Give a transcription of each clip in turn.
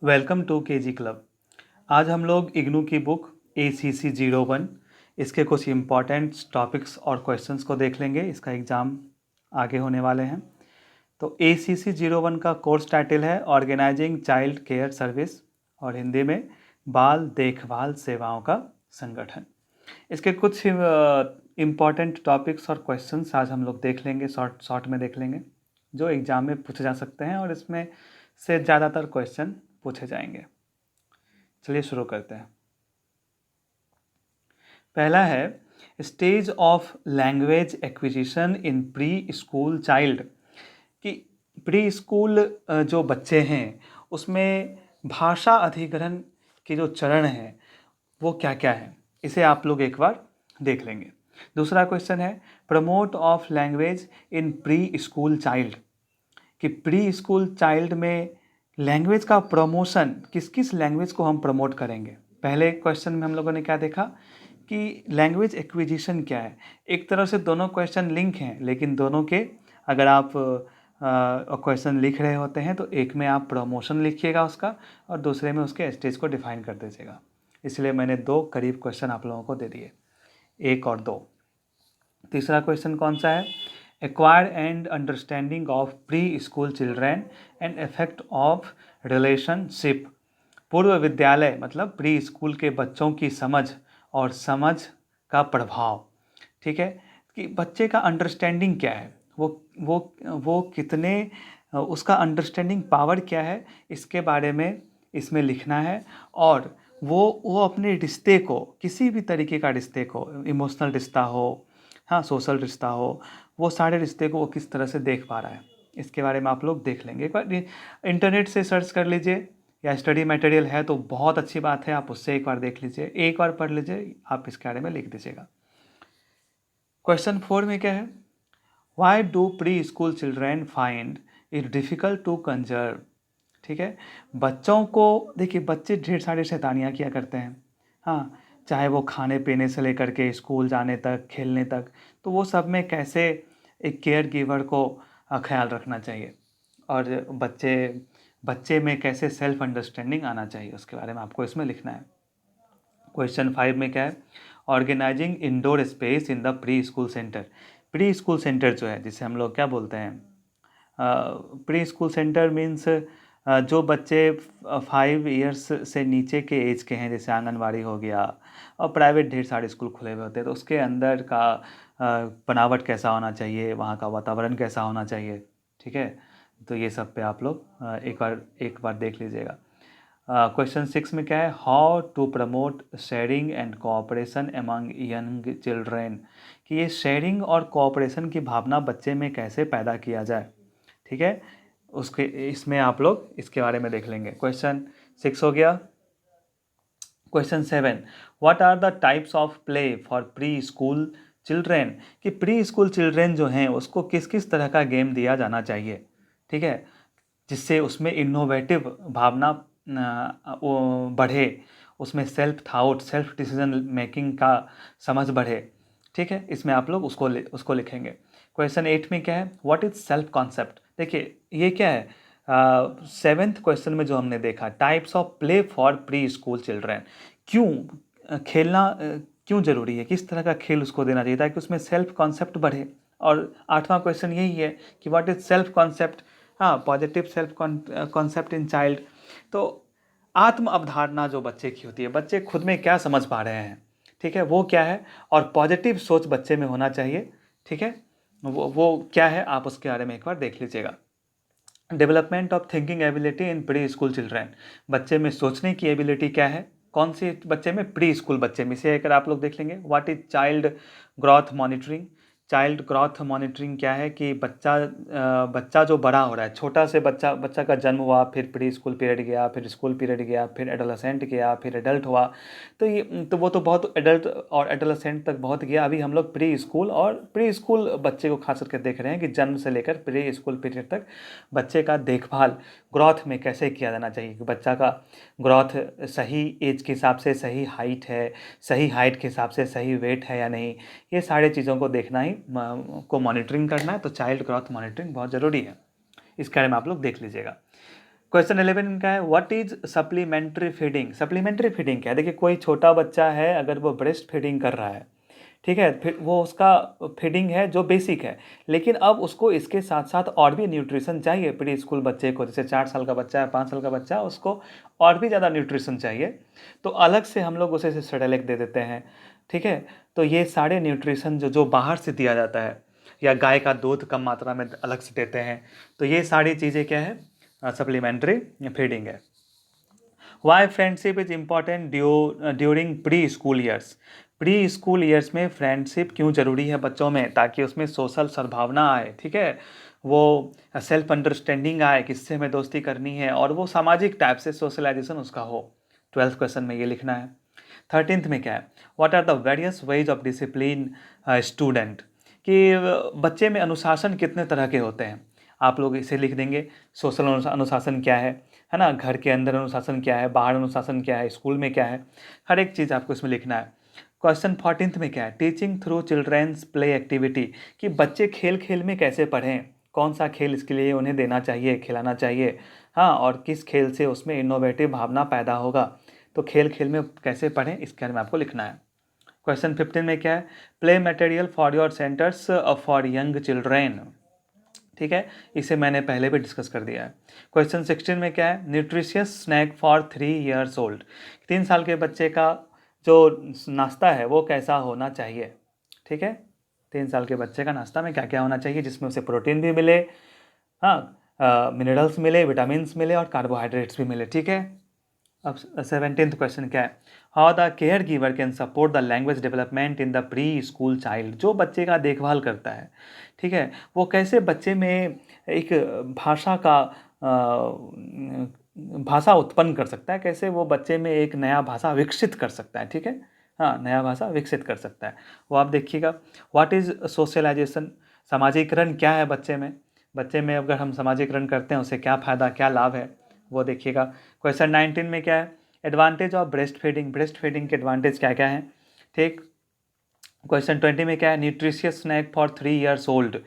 Welcome two KG club. आज हम लोग इग्नू की बुक ACC01 इसके कुछ इम्पॉर्टेंट टॉपिक्स और क्वेश्चंस को देख लेंगे। इसका एग्ज़ाम आगे होने वाले हैं। तो ACC01 का कोर्स टाइटल है ऑर्गेनाइजिंग चाइल्ड केयर सर्विस और हिंदी में बाल देखभाल सेवाओं का संगठन। इसके कुछ इम्पॉर्टेंट टॉपिक्स और क्वेश्चंस आज हम लोग देख लेंगे, शॉर्ट में देख लेंगे, जो एग्ज़ाम में पूछे जा सकते हैं और इसमें से ज़्यादातर क्वेश्चन पूछे जाएंगे। चलिए शुरू करते हैं। पहला है stage of language acquisition in pre school child, कि प्री स्कूल जो बच्चे हैं उसमें भाषा अधिग्रहण के जो चरण हैं वो क्या क्या है, इसे आप लोग एक बार देख लेंगे। दूसरा क्वेश्चन है promote of language in pre school child, कि प्री स्कूल चाइल्ड में लैंग्वेज का प्रमोशन, किस किस लैंग्वेज को हम प्रमोट करेंगे। पहले क्वेश्चन में हम लोगों ने क्या देखा कि लैंग्वेज एक्विजिशन क्या है। एक तरह से दोनों क्वेश्चन लिंक हैं, लेकिन दोनों के अगर आप क्वेश्चन लिख रहे होते हैं तो एक में आप प्रमोशन लिखिएगा उसका और दूसरे में उसके स्टेज को डिफाइन कर दीजिएगा। इसलिए मैंने दो करीब क्वेश्चन आप लोगों को दे दिए, एक और दो। तीसरा क्वेश्चन कौन सा है, acquire and understanding of pre school children and effect of relationship. पूर्व विद्यालय मतलब प्री स्कूल के बच्चों की समझ और समझ का प्रभाव। ठीक है, कि बच्चे का अंडरस्टैंडिंग क्या है, वो कितने, उसका अंडरस्टैंडिंग पावर क्या है, इसके बारे में इसमें लिखना है। और वो अपने रिश्ते को, किसी भी तरीके का रिश्ते को, इमोशनल रिश्ता हो, हाँ सोशल रिश्ता हो, वो सारे रिश्ते को वो किस तरह से देख पा रहा है, इसके बारे में आप लोग देख लेंगे। एक बार इंटरनेट से सर्च कर लीजिए या स्टडी मटेरियल है तो बहुत अच्छी बात है, आप उससे एक बार देख लीजिए, एक बार पढ़ लीजिए, आप इसके बारे में लिख दीजिएगा। क्वेश्चन 4 में क्या है, why do preschool children find it difficult to conserve. ठीक है, बच्चों को देखिए, बच्चे ढेर सारे शैतानियाँ किया करते हैं, हाँ, चाहे वो खाने पीने से लेकर के स्कूल जाने तक, खेलने तक। तो वो सब में कैसे एक केयर गिवर को ख्याल रखना चाहिए और बच्चे में कैसे सेल्फ अंडरस्टैंडिंग आना चाहिए, उसके बारे में आपको इसमें लिखना है। क्वेश्चन 5 में क्या है, organising indoor space in the preschool centre. Preschool centre जो है, जिसे हम लोग क्या बोलते हैं, प्री स्कूल सेंटर मीन्स जो बच्चे 5 इयर्स से नीचे के एज के हैं, जैसे आंगनवाड़ी हो गया और प्राइवेट ढेर सारे स्कूल खुले हुए होते हैं, तो उसके अंदर का बनावट कैसा होना चाहिए, वहाँ का वातावरण कैसा होना चाहिए। ठीक है, तो ये सब पे आप लोग एक बार देख लीजिएगा। क्वेश्चन 6 में क्या है, how to promote sharing and cooperation among young children, कि ये शेयरिंग और कोऑपरेशन की भावना बच्चे में कैसे पैदा किया जाए। ठीक है, उसके इसमें आप लोग इसके बारे में देख लेंगे। क्वेश्चन 6 हो गया। Question 7, what are the types of play for preschool children, कि प्री स्कूल चिल्ड्रेन जो हैं उसको किस किस तरह का गेम दिया जाना चाहिए। ठीक है, जिससे उसमें इनोवेटिव भावना वो बढ़े, उसमें self thought, self decision making का समझ बढ़े। ठीक है, इसमें आप लोग उसको लिखेंगे। क्वेश्चन 8 में क्या है, व्हाट इज सेल्फ कॉन्सेप्ट। देखिए ये क्या है, 7th क्वेश्चन में जो हमने देखा, types of play for preschool children, क्यों खेलना क्यों ज़रूरी है, किस तरह का खेल उसको देना चाहिए ताकि उसमें सेल्फ कॉन्सेप्ट बढ़े। और 8वां क्वेश्चन यही है कि व्हाट इज सेल्फ कॉन्सेप्ट, हाँ positive self concept in child. तो आत्म अवधारणा जो बच्चे की होती है, बच्चे खुद में क्या समझ पा रहे हैं, ठीक है, वो क्या है, और पॉजिटिव सोच बच्चे में होना चाहिए। ठीक है, वो क्या है, आप उसके बारे में एक बार देख लीजिएगा। Development of thinking ability in pre school children, बच्चे में सोचने की एबिलिटी क्या है, कौन सी बच्चे में, प्री स्कूल बच्चे में, इसे अगर आप लोग देख लेंगे। What is child growth monitoring, child growth monitoring क्या है, कि बच्चा जो बड़ा हो रहा है, छोटा से बच्चा का जन्म हुआ, फिर प्री स्कूल पीरियड गया, फिर स्कूल पीरियड गया, फिर एडोलसेंट गया, फिर एडल्ट हुआ। तो वो तो बहुत एडल्ट और एडोलसेंट तक बहुत गया। अभी हम लोग प्री स्कूल और प्री स्कूल बच्चे को खास करके देख रहे हैं कि जन्म से लेकर प्री स्कूल पीरियड तक बच्चे का देखभाल ग्रोथ में कैसे किया जाना चाहिए, कि बच्चा का ग्रोथ सही एज के हिसाब से सही हाइट है, सही हाइट के हिसाब से सही वेट है या नहीं, ये सारे चीज़ों को देखना ही को मॉनिटरिंग करना है। तो चाइल्ड ग्रोथ मॉनिटरिंग बहुत ज़रूरी है, इसके बारे में आप लोग देख लीजिएगा। क्वेश्चन 11 का है, what is supplementary feeding. Supplementary feeding क्या है? देखिए कोई छोटा बच्चा है, अगर वो ब्रेस्ट फीडिंग कर रहा है, ठीक है, फिर वो उसका फीडिंग है जो बेसिक है, लेकिन अब उसको इसके साथ साथ और भी न्यूट्रिशन चाहिए। प्री स्कूल बच्चे को, जैसे 4 साल का बच्चा है, 5 साल का बच्चा है, उसको और भी ज़्यादा न्यूट्रिशन चाहिए, तो अलग से हम लोग उसे सेरेलैक दे देते हैं, ठीक है। तो ये सारे न्यूट्रिशन जो जो बाहर से दिया जाता है, या गाय का दूध कम मात्रा में अलग से देते हैं, तो ये सारी चीज़ें क्या है? सप्लीमेंट्री फीडिंग है। Why friendship is important during preschool years. Preschool years में फ्रेंडशिप क्यों जरूरी है बच्चों में? ताकि उसमें सोशल सद्भावना आए, ठीक है, वो सेल्फ अंडरस्टैंडिंग आए, किससे हमें दोस्ती करनी है, और वो सामाजिक टाइप से सोशलाइजेशन उसका हो। 12th क्वेश्चन में ये लिखना है। 13th में क्या है? What are the various ways of discipline student. कि बच्चे में अनुशासन कितने तरह के होते हैं, आप लोग इसे लिख देंगे। सोशल अनुशासन क्या है ना, घर के अंदर अनुशासन क्या है, बाहर अनुशासन क्या है, स्कूल में क्या है, हर एक चीज़ आपको इसमें लिखना है। क्वेश्चन 14th में क्या है? Teaching through children's play activity. कि बच्चे खेल खेल में कैसे पढ़ें, कौन सा खेल इसके लिए उन्हें देना चाहिए, खिलाना चाहिए, हाँ, और किस खेल से उसमें इनोवेटिव भावना पैदा होगा, तो खेल खेल में कैसे पढ़ें, इसके बारे में आपको लिखना है। क्वेश्चन 15 में क्या है? Play material for your centres for young children, ठीक है, इसे मैंने पहले भी डिस्कस कर दिया है। क्वेश्चन 16 में क्या है? Nutritious snack for 3 years old. 3 साल के बच्चे का जो नाश्ता है वो कैसा होना चाहिए, ठीक है, 3 साल के बच्चे का नाश्ता में क्या क्या होना चाहिए जिसमें उसे प्रोटीन भी मिले, हाँ, मिनरल्स मिले, विटामिन्स मिले, और कार्बोहाइड्रेट्स भी मिले, ठीक है। अब 17th क्वेश्चन क्या है? How the care giver can support the language development in the pre school child. जो बच्चे का देखभाल करता है, ठीक है, वो कैसे बच्चे में एक भाषा का भाषा उत्पन्न कर सकता है, कैसे वो बच्चे में एक नया भाषा विकसित कर सकता है, ठीक है, हाँ, नया भाषा विकसित कर सकता है, वो आप देखिएगा। What is socialisation. सामाजिकरण क्या है बच्चे में? बच्चे में अगर हम सामाजिकरण करते हैं उससे क्या फ़ायदा, क्या लाभ है, वो देखिएगा। क्वेश्चन 19 में क्या है? Advantage of breast feeding. Breast feeding के एडवांटेज क्या क्या हैं, ठीक। क्वेश्चन 20 में क्या है? Nutritious snack for 3 years old,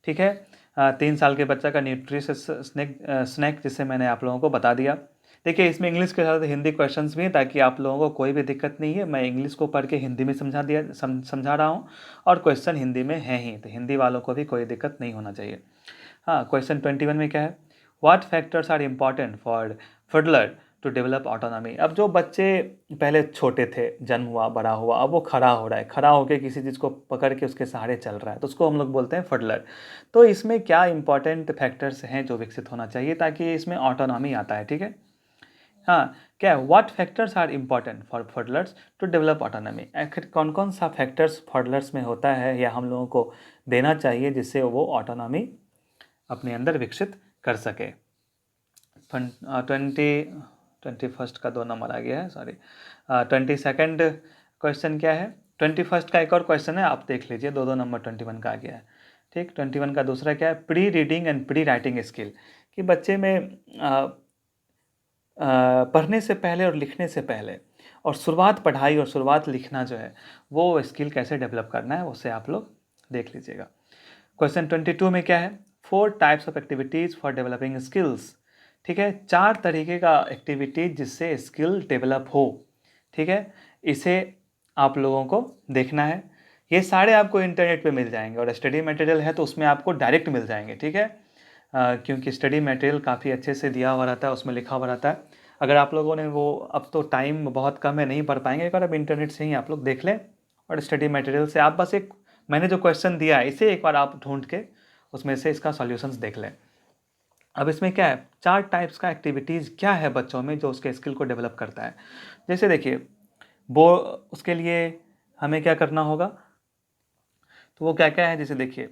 ठीक है, 3 साल के बच्चा का न्यूट्रिशियस स्नैक जिसे मैंने आप लोगों को बता दिया। देखिए इसमें इंग्लिश के साथ हिंदी क्वेश्चंस भी हैं, ताकि आप लोगों को कोई भी दिक्कत नहीं है, मैं इंग्लिश को पढ़ के हिंदी में समझा रहा हूँ, और क्वेश्चन हिंदी में है ही, तो हिंदी वालों को भी कोई दिक्कत नहीं होना चाहिए। हाँ, क्वेश्चन 21 में क्या है? What factors are important for toddler to develop autonomy. अब जो बच्चे पहले छोटे थे, जन्म हुआ, बड़ा हुआ, अब वो खड़ा हो रहा है, खड़ा होकर किसी चीज़ को पकड़ के उसके सहारे चल रहा है, तो उसको हम लोग बोलते हैं फडलर। तो इसमें क्या इंपॉर्टेंट फैक्टर्स हैं जो विकसित होना चाहिए ताकि इसमें ऑटोनॉमी आता है, ठीक है। हाँ, क्या है? What factors are important for toddlers to develop autonomy. आखिर कौन कौन सा फैक्टर्स फडलर्स में होता है या हम लोगों को देना चाहिए जिससे वो ऑटोनॉमी अपने अंदर विकसित कर सके। 21st का 2 नंबर आ गया है, सॉरी। 22nd क्वेश्चन क्या है? 21st का एक और क्वेश्चन है, आप देख लीजिए, 2 नंबर 21 का आ गया है, ठीक। 21 का दूसरा क्या है? Pre reading and pre writing skill. कि बच्चे में पढ़ने से पहले और लिखने से पहले, और शुरुआत पढ़ाई और शुरुआत लिखना जो है, वो स्किल कैसे डेवलप करना है, उससे आप लोग देख लीजिएगा। क्वेश्चन 22 में क्या है? 4 types of activities for developing skills, ठीक है, 4 तरीके का एक्टिविटीज जिससे स्किल डेवलप हो, ठीक है, इसे आप लोगों को देखना है। ये सारे आपको इंटरनेट पे मिल जाएंगे, और स्टडी मटेरियल है तो उसमें आपको डायरेक्ट मिल जाएंगे, ठीक है, क्योंकि स्टडी मटेरियल काफ़ी अच्छे से दिया हुआ रहता है, उसमें लिखा हुआ रहता है। अगर आप लोगों ने वो, अब तो टाइम बहुत कम है, नहीं पढ़ पाएंगे, अगर अब इंटरनेट से ही आप लोग देख लें, और स्टडी मटेरियल से आप बस एक, मैंने जो क्वेश्चन दिया है इसे एक बार आप ढूंढ के उसमें से इसका सॉल्यूशंस देख लें। अब इसमें क्या है? 4 टाइप्स का एक्टिविटीज़ क्या है बच्चों में जो उसके स्किल को डेवलप करता है। जैसे देखिए, वो, उसके लिए हमें क्या करना होगा, तो वो क्या क्या है, जैसे देखिए,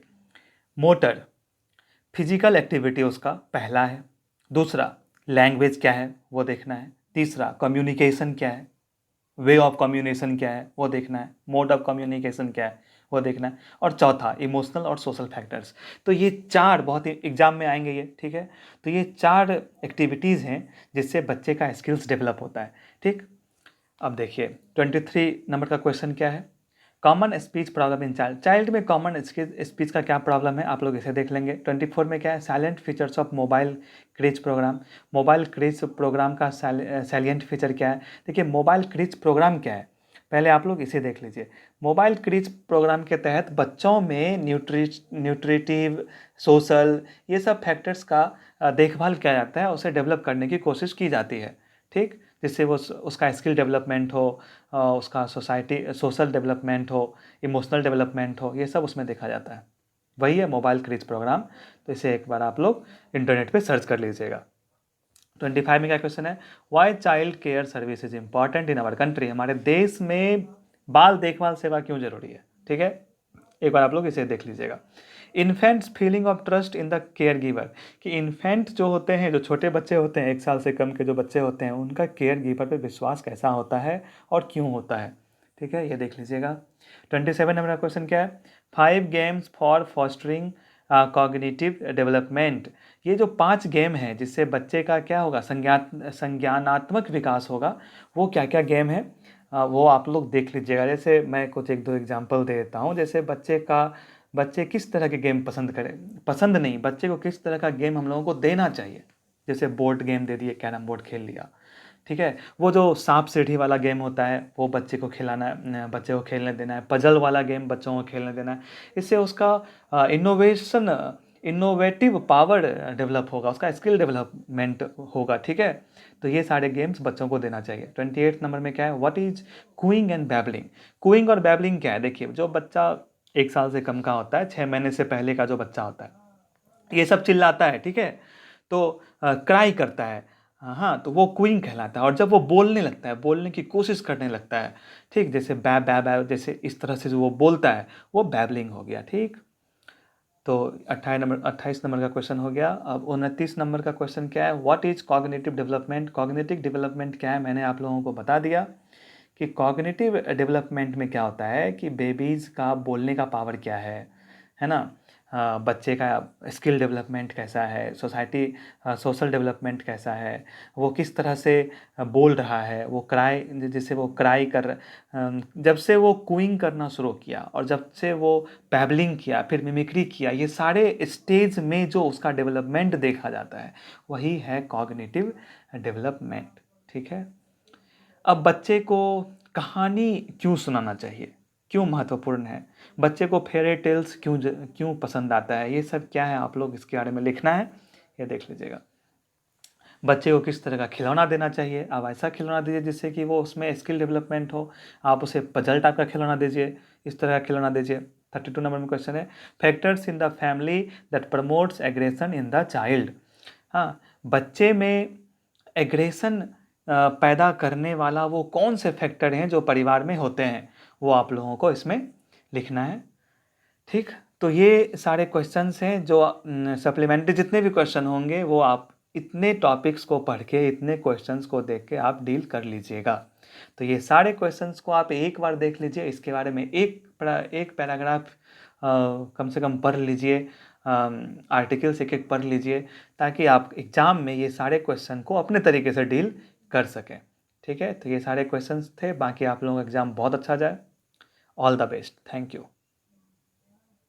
मोटर, फिजिकल एक्टिविटी उसका पहला है। दूसरा, लैंग्वेज क्या है वो देखना है। तीसरा, कम्युनिकेशन क्या है, वे ऑफ कम्युनिकेशन क्या है वो देखना है। मोड ऑफ कम्युनिकेशन क्या है वो देखना है। और चौथा, इमोशनल और सोशल फैक्टर्स। तो ये 4 बहुत ही एग्जाम में आएंगे ये, ठीक है, तो ये 4 एक्टिविटीज़ हैं जिससे बच्चे का स्किल्स डेवलप होता है, ठीक। अब देखिए 23 नंबर का क्वेश्चन क्या है? Common speech problem in child, child में कॉमन स्पीच का क्या प्रॉब्लम है आप लोग इसे देख लेंगे। 24 में क्या है, salient features of mobile creche program, mobile creche program का सैलिएंट फीचर क्या है। देखिए मोबाइल क्रिज प्रोग्राम क्या है, पहले आप लोग इसे देख लीजिए। मोबाइल क्रिज प्रोग्राम के तहत बच्चों में न्यूट्रिटिव, सोशल, ये सब फैक्टर्स का देखभाल किया जाता है, उसे डेवलप करने की कोशिश की जाती है, ठीक, जिससे वो उसका स्किल डेवलपमेंट हो, उसका सोशल डेवलपमेंट हो, इमोशनल डेवलपमेंट हो, ये सब उसमें देखा जाता है। वही है मोबाइल क्रिज प्रोग्राम। तो इसे एक बार आप लोग इंटरनेट पे सर्च कर लीजिएगा। 25 में क्या क्वेश्चन है, why child care service is important in our country, हमारे देश में बाल देखभाल सेवा क्यों जरूरी है, ठीक है, एक बार आप लोग इसे देख लीजिएगा। Infants feeling of trust in the care giver, कि इन्फेंट जो होते हैं, जो छोटे बच्चे होते हैं, 1 साल से कम के जो बच्चे होते हैं, उनका केयर गिवर पे विश्वास कैसा होता है और क्यों होता है, ठीक है, ये देख लीजिएगा। 27 नंबर का क्वेश्चन क्या है, 5 games for fostering cognitive development, ये जो 5 गेम हैं जिससे बच्चे का क्या होगा, संज्ञानात्मक विकास होगा, वो क्या क्या गेम है वो आप लोग देख लीजिएगा। जैसे मैं कुछ 1-2 एग्जांपल दे देता हूँ। जैसे बच्चे किस तरह के गेम पसंद करें, पसंद नहीं, बच्चे को किस तरह का गेम हम लोगों को देना चाहिए। जैसे बोर्ड गेम दे दिए, कैरम बोर्ड खेल लिया, ठीक है। वो जो सांप सीढ़ी वाला गेम होता है वो बच्चे को खिलाना है, बच्चे को खेलने देना है। पजल वाला गेम बच्चों को खेलने देना है। इससे उसका इनोवेटिव पावर डेवलप होगा, उसका स्किल डेवलपमेंट होगा, ठीक है। तो ये सारे गेम्स बच्चों को देना चाहिए। 28 नंबर में क्या है, what is cooing and babbling, cooing और बैबलिंग क्या है। देखिए जो बच्चा 1 साल से कम का होता है, 6 महीने से पहले का जो बच्चा होता है, ये सब चिल्लाता है, ठीक है, तो क्राई करता है, हाँ, तो वो क्यूइंग कहलाता है। और जब वो बोलने लगता है, बोलने की कोशिश करने लगता है, ठीक, जैसे बै बै बै, जैसे इस तरह से जो वो बोलता है वो बैबलिंग हो गया, ठीक। तो 28 नंबर का क्वेश्चन हो गया। अब 29 नंबर का क्वेश्चन क्या है, what is cognitive development, cognitive development क्या है, मैंने आप लोगों को बता दिया कि कॉग्निटिव डेवलपमेंट में क्या होता है कि बेबीज़ का बोलने का पावर क्या है ना, बच्चे का स्किल डेवलपमेंट कैसा है, सोशल डेवलपमेंट कैसा है, वो किस तरह से बोल रहा है, वो क्राई, जैसे वो क्राई जब से वो कूइंग करना शुरू किया और जब से वो बैबलिंग किया, फिर मिमिक्री किया, ये सारे स्टेज में जो उसका डेवलपमेंट देखा जाता है वही है कॉग्निटिव डेवलपमेंट, ठीक है। अब बच्चे को कहानी क्यों सुनाना चाहिए, क्यों महत्वपूर्ण है, बच्चे को फेयरी टेल्स क्यों पसंद आता है, ये सब क्या है आप लोग इसके बारे में लिखना है, ये देख लीजिएगा। बच्चे को किस तरह का खिलौना देना चाहिए, आप ऐसा खिलौना दीजिए जिससे कि वो उसमें स्किल डेवलपमेंट हो। आप उसे पजल टाइप का खिलौना दीजिए, इस तरह का खिलौना दीजिए। 32 नंबर में क्वेश्चन है, factors in the family that promotes aggression in the child, हाँ, बच्चे में एग्रेशन पैदा करने वाला वो कौन से फैक्टर हैं जो परिवार में होते हैं, वो आप लोगों को इसमें लिखना है, ठीक। तो ये सारे क्वेश्चंस हैं जो सप्लीमेंट्री जितने भी क्वेश्चन होंगे वो आप इतने टॉपिक्स को पढ़ के, इतने क्वेश्चंस को देख के आप डील कर लीजिएगा। तो ये सारे क्वेश्चंस को आप एक बार देख लीजिए, इसके बारे में एक पैराग्राफ कम से कम पढ़ लीजिए, आर्टिकल्स एक एक पढ़ लीजिए, ताकि आप एग्ज़ाम में ये सारे क्वेश्चन को अपने तरीके से डील कर सकें, ठीक है। तो ये सारे क्वेश्चंस थे, बाकी आप लोगों का एग्ज़ाम बहुत अच्छा जाए। All the best, thank you.